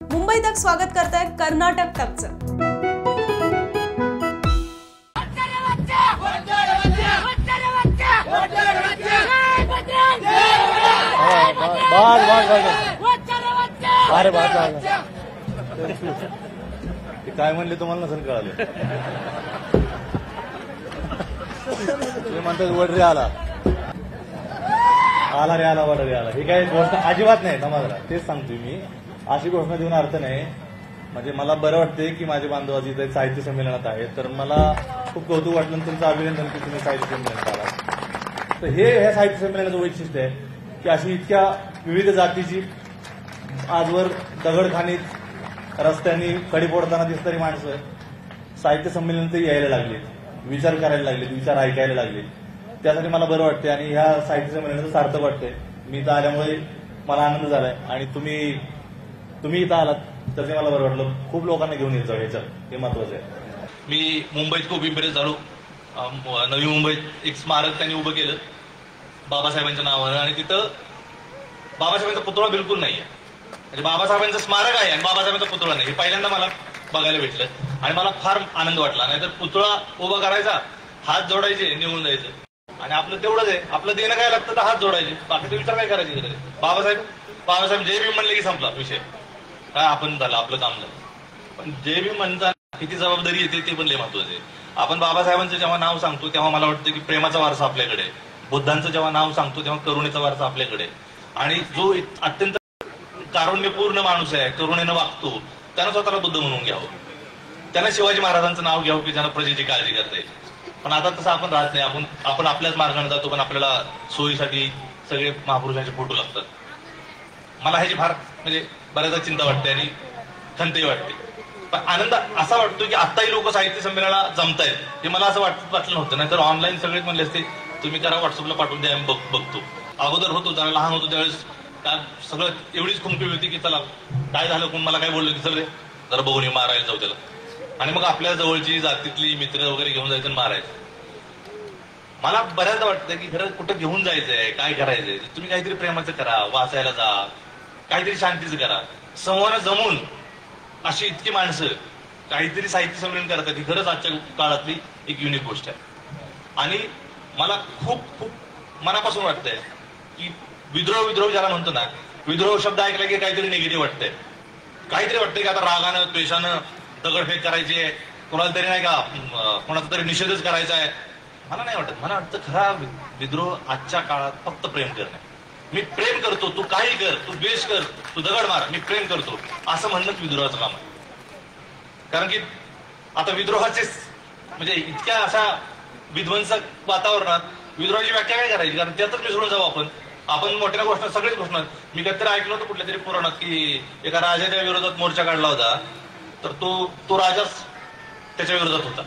मुंबई तक स्वागत करताय कर्नाटक तकचं। काय म्हणले तुम्हाला नसेल कळालं। ते म्हणतात वडरे आला आला रे आला वडरे आला, ही काही गोष्ट अजिबात नाही समाजाला, तेच सांगतोय मी। अशी घोषणा देऊन अर्थ नाही। म्हणजे मला बरं वाटते की माझे बांधव आज इथे साहित्य संमेलनात आहेत, तर मला खूप कौतुक वाटलं, तुमचं अभिनंदन की तुम्ही साहित्य संमेलनात आला। तर हे साहित्य संमेलनाचं वैशिष्ट्य आहे की अशी इतक्या विविध जातीची आजवर दगडखानीत रस्त्यांनी कडी फोडताना दिसणारी माणसं साहित्य संमेलनात यायला लागली, विचार करायला लागले, विचार ऐकायला लागले। त्यासाठी मला बरं वाटते आणि ह्या साहित्य संमेलनाचं सार्थक वाटतंय। मी इथं आल्यामुळे मला आनंद झालाय आणि तुम्ही इथं आलात तर ते मला बरं वाटलं। खूप लोकांना घेऊन येत जाऊ ह्याच्यात, हे महत्वाचं आहे। मी मुंबईत खूप इम्प्रेस झालो। नवी मुंबईत एक स्मारक त्यांनी उभं केलं बाबासाहेबांच्या नावानं, आणि तिथं बाबासाहेबांचा पुतळा बिलकुल नाहीये। म्हणजे बाबासाहेबांचं स्मारक आहे आणि बाबासाहेबांचा पुतळा नाही, हे पहिल्यांदा मला बघायला भेटलं आणि मला फार आनंद वाटला। नाहीतर पुतळा उभा करायचा, हात जोडायचे, निघून जायचं, आणि आपलं तेवढंच आहे, आपलं देणं काय लागतं तर हात जोडायचे, बाकीचे विचार काय करायचे। बाबासाहेब जय भीम म्हणले की संपला विषय, काय आपण झालं, आपलं काम झालं। पण जय भीम म्हणताना किती जबाबदारी येते ते पण लय महत्वाचं आहे। आपण बाबासाहेबांचं जेव्हा नाव सांगतो तेव्हा मला वाटतं की प्रेमाचा वारसा आपल्याकडे, बुद्धांचं जेव्हा नाव सांगतो तेव्हा करुणेचा वारसा आपल्याकडे, आणि जो अत्यंत कारुण्यपूर्ण माणूस आहे, करुणेनं वागतो, त्यानं स्वतःला बुद्ध म्हणून घ्यावं, त्यानं शिवाजी महाराजांचं नाव घ्यावं की ज्यानं प्रजेची काळजी करता येईल। पण आता तसं आपण राहत नाही, आपण आपल्याच मार्गाने जातो, पण आपल्याला सोयीसाठी सगळे महापुरुषांचे फोटो लागतात। मला ह्याची फार म्हणजे बऱ्याचदा चिंता वाटते आणि खंतही वाटते। पण आनंद असा वाटतो की आत्ताही लोक साहित्य संमेलनाला जमतायत, हे मला असं वाटलं नव्हतं। नाहीतर ऑनलाईन सगळेच म्हणले असते तुम्ही करा, व्हॉट्सअपला पाठवून द्या, बघतो। अगोदर होतो, जरा लहान होतो त्यावेळेस सगळं एवढीच खुमखुमी होती की चला काय झालं, कोण मला काय बोललं की सगळे जरा बघून मारायला जाऊ त्याला, आणि मग आपल्या जवळची जातीतली मित्र वगैरे घेऊन जायचं आणि मारायचं। मला बऱ्याचदा वाटतं की खरं कुठं घेऊन जायचंय, काय करायचंय, तुम्ही काहीतरी प्रेमाचं करा, वाचायला जा, काहीतरी शांतीचं करा। संवाद जमून अशी इतकी माणसं काहीतरी साहित्य संमेलन करतात, ही खरंच आजच्या काळातली एक युनिक गोष्ट आहे। आणि मला खूप खूप मनापासून वाटतंय की विद्रोह ज्याला म्हणतो ना, विद्रोह शब्द ऐकला की काहीतरी निगेटिव्ह वाटतंय, काहीतरी वाटतंय की आता रागानं द्वेषानं दगडफेक करायची आहे, कोणाला तरी नाही का कोणाचा तरी निषेधच करायचा आहे। मला नाही वाटत, मला वाटतं खरा विद्रोह आजच्या काळात फक्त प्रेम करणे। मी प्रेम करतो, तू काही कर, तू द्वेष कर, तू दगड मार, मी प्रेम करतो असं म्हणणंच विद्रोहाचं काम आहे। कारण की आता विद्रोहाचे म्हणजे इतक्या अशा विध्वंसक वातावरणात विद्रोहाची व्याख्या काय करायची, कारण त्यातच मिसळून जाऊ आपण मोठ्या घोषणा, सगळीच घोषणा। मी कधीतरी ऐकलं होतं कुठल्या तरी पुराणात की एका राजाच्या विरोधात मोर्चा काढला होता, तर तो राजाच त्याच्या विरोधात होता।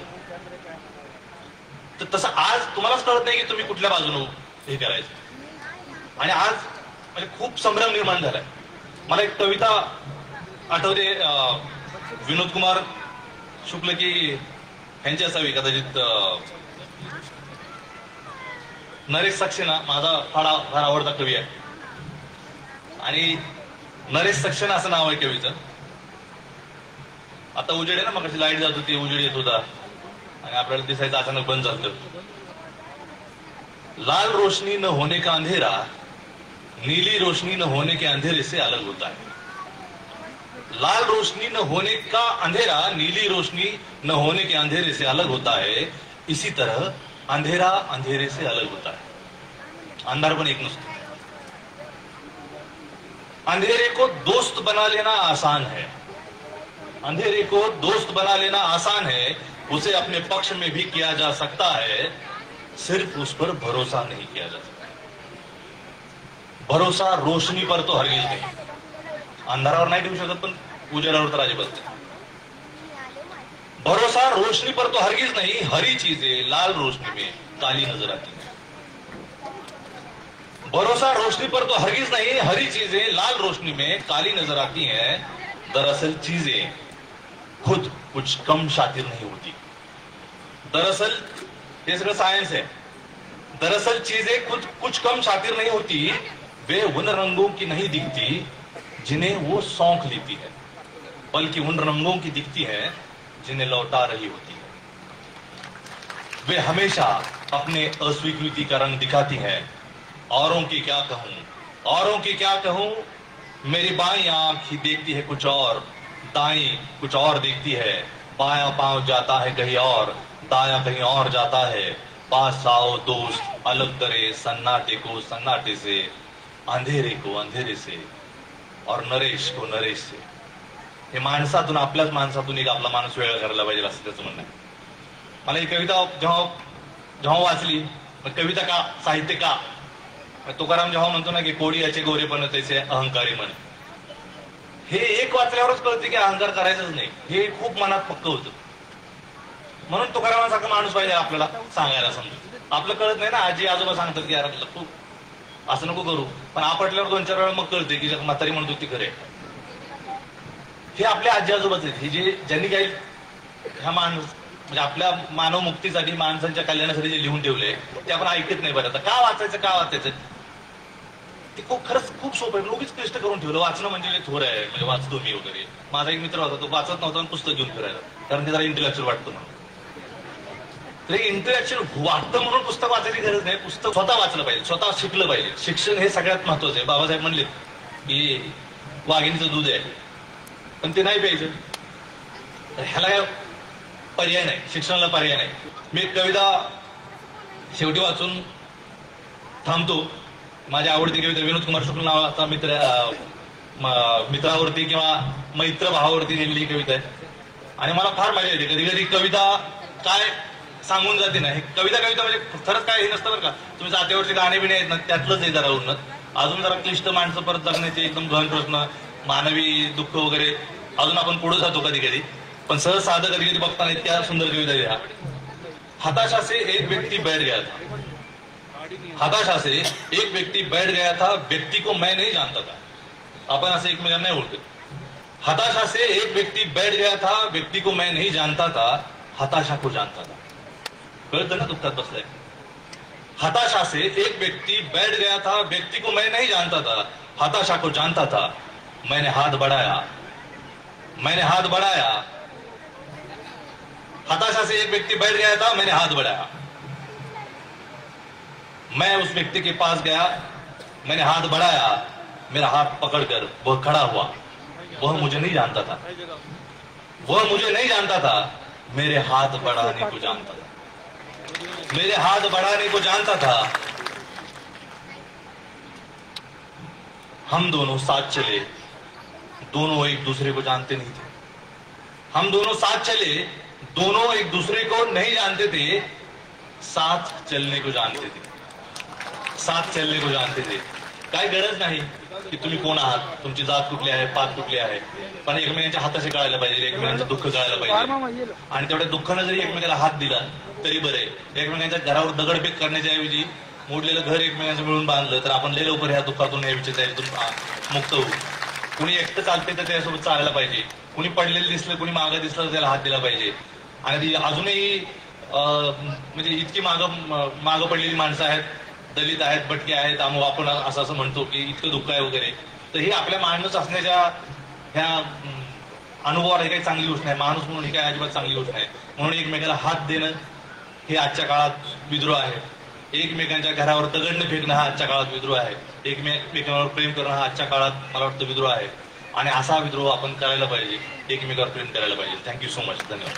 तर तसं आज तुम्हालाच कळत नाही की तुम्ही कुठल्या बाजूने हे करायचं, आणि आज म्हणजे खूप संभ्रम निर्माण झालाय। मला एक कविता आठवते, विनोद कुमार शुक्ल की यांची असावी कदाचित, नरेश सक्सेना माझा फार आवडता कवी आहे, आणि नरेश सक्सेना असं नाव आहे कवीचं। आता उजेड आहे ना, मग कशी लाईट जात होती, उजेड येत होता आणि आपल्याला दिसायचं अचानक बंद झालं। लाल रोशनी न होने का अंधेरा नीली रोशनी न होने के अंधेरे से अलग होता है। लाल रोशनी न होने का अंधेरा नीली रोशनी न होने के अंधेरे से अलग होता है, इसी तरह अंधेरा अंधेरे से अलग होता है। अंधार पण एक नसतो। अंधेरे को दोस्त बना लेना आसान है, अंधेरे को दोस्त बना लेना आसान है, उसे अपने पक्ष में भी किया जा सकता है, सिर्फ उस पर भरोसा नहीं किया जा सकता। भरोसा रोशनी पर तो हरगिज नहीं, अंधारावर नाही ठेवू शकत पण उजेडावर तर अजिबात नाही। भरोसा रोशनी पर तो हरगिज नहीं, हरी चीजें लाल रोशनी में काली नजर आती है। भरोसा रोशनी पर तो हरगिज नहीं, हरी चीजें लाल रोशनी में काली नजर आती हैं। दरअसल चीजें खुद कुछ कम शातिर नहीं होती। दरअसल ये सगळं सायन्स है। दरअसल चीजें खुद कुछ कम शातिर नहीं होती, वे उन रंगों की नहीं दिखती जिन्हें वो सौंख लेती है। बल्कि उन रंगों की दिखती हैं जिन्हें लौटा रही होती है। वे हमेशा अपने अस्वीकृति का रंग दिखाती हैं। औरों की क्या कहूं, औरों की क्या कहूं, मेरी बाईं आंख ही देखती है कुछ और, दाईं कुछ और देखती है। बायां पांव जाता है कहीं और, दायां कहीं और जाता है। पास आओ दोस्त, अलग करे सन्नाटे को सन्नाटे से, अंधेरे को अंधेरे से, और नरेश को नरेश से। हे माणसातून, आपल्याच माणसातून एक आपला माणूस वेगळा करायला पाहिजे असं त्याचं म्हणणं आहे. मला ही कविता जेव्हा वाचली, कविता का, साहित्य का, तुकाराम जेव्हा म्हणतो ना की कोडी याचे गोरेपण त्याचे अहंकारी मन, हे एक वाचल्यावरच कळते की अहंकार करायचंच नाही. हे खूप मनात पक्क होतं. म्हणून तुकारामांसारखा माणूस पाहिजे आपल्याला सांगायला. समजा आपलं कळत नाही ना, आजी आजोबा सांगतात की यार खूप असं नको करू, पण आपटल्यावर 2-4 वेळा मग कळते की म्हातारी म्हणतो ती खरे. हे आपल्या आजी आजोबाच आहेत, हे जे ज्यांनी काही ह्या म्हणजे आपल्या मानव मुक्तीसाठी, माणसांच्या कल्याणासाठी जे लिहून ठेवले ते आपण ऐकत नाही. बरं, आता का वाचायचं ते खरंच खूप सोपं आहे. लोकच क्लिष्ट करून ठेवलं. वाचणं म्हणजे थोर आहे, म्हणजे वाचतो मी वगैरे. माझा एक मित्र होता, तो वाचत नव्हता, पुस्तक घेऊन फिरायला, कारण ते जरा इंटेलेक्च्युअल वाटतं म्हणून. तर इंटेलेक्च्युअल वाटतं म्हणून पुस्तक वाचायची गरज नाही. पुस्तक स्वतः वाचलं पाहिजे, स्वतः शिकलं पाहिजे. शिक्षण हे सगळ्यात महत्वाचं आहे. बाबासाहेब म्हणले की वाघिणीचं दूध आहे, पण ते नाही प्यायचं. तर ह्याला पर्याय नाही, शिक्षणाला पर्याय नाही. मी एक कविता शेवटी वाचून थांबतो. माझी आवडती कविता विनोद कुमार शुक्ल नावाचा मित्रावरती किंवा मैत्र भावावरती लिहिलेली कविता आहे. आणि मला फार मजा येते. कधी कधी कविता काय सांगून जाते ना, हे कविता म्हणजे खरंच काय हे नसतं बरं का. तुम्ही जात्यावरचे गाणे बिणे आहेत ना, त्यातलंच आहे जरा उन्नत. अजून जरा क्लिष्ट माणसं परत जगण्याचे एकदम गहन प्रश्न, मानवी दुःख वगैरे अजून आपण पुढे जातो कधी कधी. पण सहज साधं कधी कधी बघताना इतक्या सुंदर कविता लिहा. हताशा से एक व्यक्ति बैठ गया था, हताशा से एक व्यक्ति बैठ गया था, व्यक्ति को मैं नहीं जानता था. आपण असं एकमेकांना नाही ओळखत. हताशा से एक व्यक्ति बैठ गया था, व्यक्ति को मैं नहीं जानता था, हताशा को जानता था. कळतं ना दुःखात बसलाय. हताशा से एक व्यक्ति बैठ गया था, व्यक्ति को मैं नहीं जानता था, हताशा को जानता था. मैंने हाथ बढ़ाया, मैंने हाथ बढ़ाया. हताशा से एक व्यक्ति बैठ गया था, मैंने हाथ बढ़ाया. मैं उस व्यक्ति के पास गया, मैंने हाथ बढ़ाया. मेरा हाथ पकड़कर वह खड़ा हुआ. वह मुझे नहीं जानता था, वह मुझे नहीं जानता था, मेरे हाथ बढ़ाने को जानता था, मेरे हाथ बढ़ाने को जानता था. हम दोनों साथ चले, दोनों एक दूसरे को जानते नहीं थे. हम दोनों साथ चले, दोनों एक दूसरे को नहीं जानते थे, साथ चलने को जानते थे, साथ चलने को जानते थे. काय गरज नाही की तुम्ही कोण आहात, तुमची जात कुठली आहे, पात कुठली आहे, पण एकमेकांच्या हाताशी कळायला पाहिजे, एकमेकांचं दुःख कळायला पाहिजे. आणि तेवढ्या दुःखानं जरी एकमेकाला हात दिला तरी बरे. एकमेकांच्या घरावर दगडफेक करण्याच्या ऐवजी मोडलेलं घर एकमेकांचं मिळून बांधलं तर आपण लय लवकर ह्या दुःखातून, या विचारातून मुक्त होऊ. कुणी एकटं चालते तर त्याच्यासोबत चालायला पाहिजे. कुणी पडलेलं दिसलं, कुणी मागं दिसलं तर त्याला हात दिला पाहिजे. आणि ती अजूनही म्हणजे इतकी मागं पडलेली माणसं आहेत, दलित आहेत, भटके आहेत, आपण असं म्हणतो की इतकं दुःख आहे वगैरे. तर ही आपल्या माणूस असण्याच्या ह्या अनुभवाला ही काही चांगली गोष्ट नाही. माणूस म्हणून ही काही अजिबात चांगली गोष्ट नाही. म्हणून एकमेकाला हात देणं हे आजच्या काळात विद्रोह आहे. एकमेकांच्या घरावर दगड फेकणं हा आजच्या काळात विद्रोह आहे. एकमेकांवर प्रेम करणं हा आजच्या काळात मला वाटतं विद्रोह आहे. आणि असा विद्रोह आपण करायला पाहिजे, एकमेकावर प्रेम करायला पाहिजे. Thank you so much. धन्यवाद.